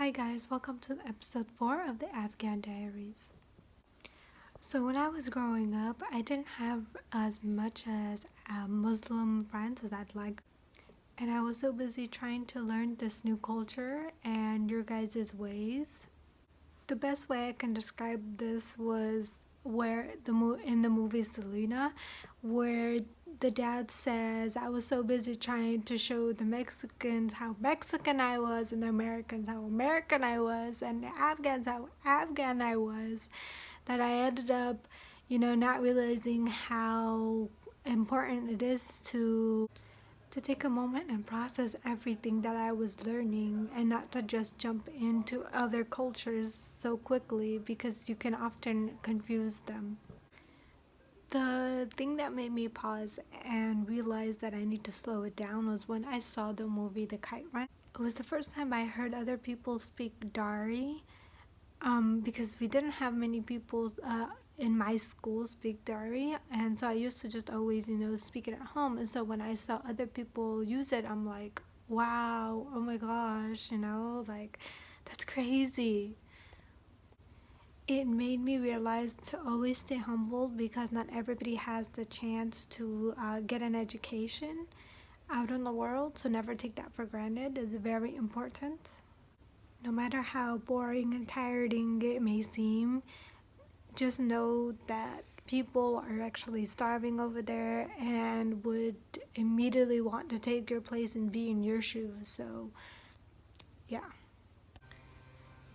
Hi guys, welcome to episode 4 of the Afghan Diaries. So when I was growing up, I didn't have as much as Muslim friends as I'd like. And I was so busy trying to learn this new culture and your guys' ways. The best way I can describe this was where in the movie Selena, where the dad says, I was so busy trying to show the Mexicans how Mexican I was, and the Americans how American I was, and the Afghans how Afghan I was, that I ended up, not realizing how important it is to take a moment and process everything that I was learning and not to just jump into other cultures so quickly because you can often confuse them. The thing that made me pause and realize that I need to slow it down was when I saw the movie The Kite Run. It was the first time I heard other people speak Dari, because we didn't have many people in my school speak Dari, and so I used to just always, speak it at home. And so when I saw other people use it, I'm like, wow, oh my gosh, like that's crazy. It made me realize to always stay humble because not everybody has the chance to get an education out in the world, so never take that for granted is very important. No matter how boring and tiring it may seem, just know that people are actually starving over there and would immediately want to take your place and be in your shoes. So, yeah.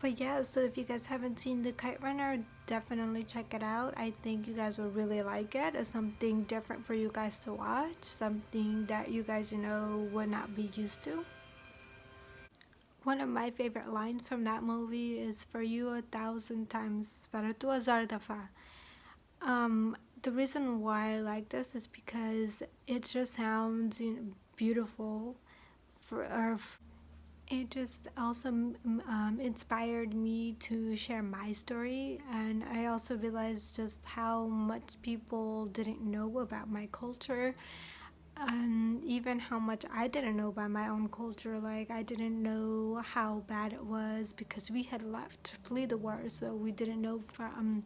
But yeah, so if you guys haven't seen The Kite Runner, definitely check it out. I think you guys will really like it. It's something different for you guys to watch, something that you guys, would not be used to. One of my favorite lines from that movie is "For you 1,000 times, para tu 1,000 dafa." The reason why I like this is because it just sounds beautiful. It just also inspired me to share my story, and I also realized just how much people didn't know about my culture, and even how much I didn't know about my own culture. Like, I didn't know how bad it was because we had left to flee the war, so we didn't know from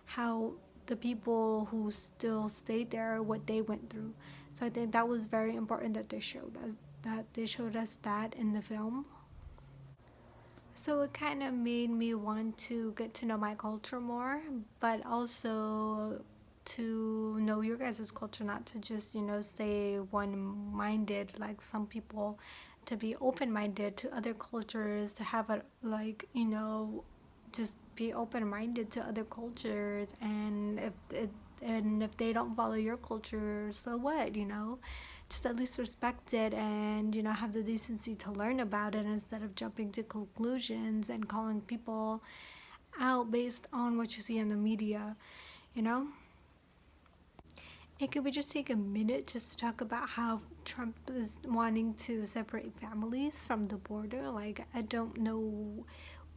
how the people who still stayed there, what they went through. So I think that was very important that they showed us that in the film. So it kind of made me want to get to know my culture more, but also to know your guys' culture, not to just, stay one-minded like some people, to be open-minded to other cultures, to have a, just be open-minded to other cultures, and if they don't follow your culture, so what, just at least respect it and have the decency to learn about it instead of jumping to conclusions and calling people out based on what you see in the media. And could we just take a minute just to talk about how Trump is wanting to separate families from the border? Like, I don't know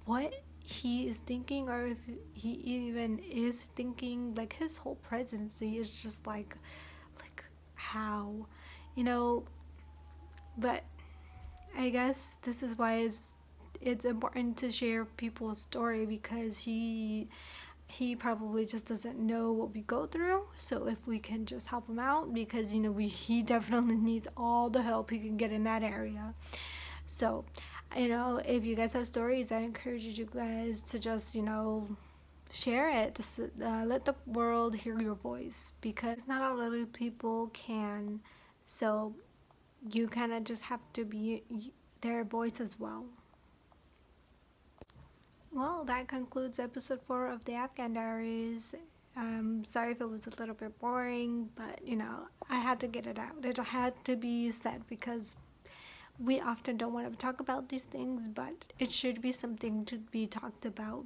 what he is thinking, or if he even is thinking. Like, his whole presidency is just like how, you know but I guess this is why it's important to share people's story, because he probably just doesn't know what we go through. So if we can just help him out, because he definitely needs all the help he can get in that area. So if you guys have stories, I encourage you guys to just share it. Just let the world hear your voice, because not a lot of people can. So you kind of just have to be their voice as well. Well, that concludes episode 4 of the Afghan Diaries. Sorry if it was a little bit boring, but I had to get it out. It had to be said because we often don't want to talk about these things, but it should be something to be talked about,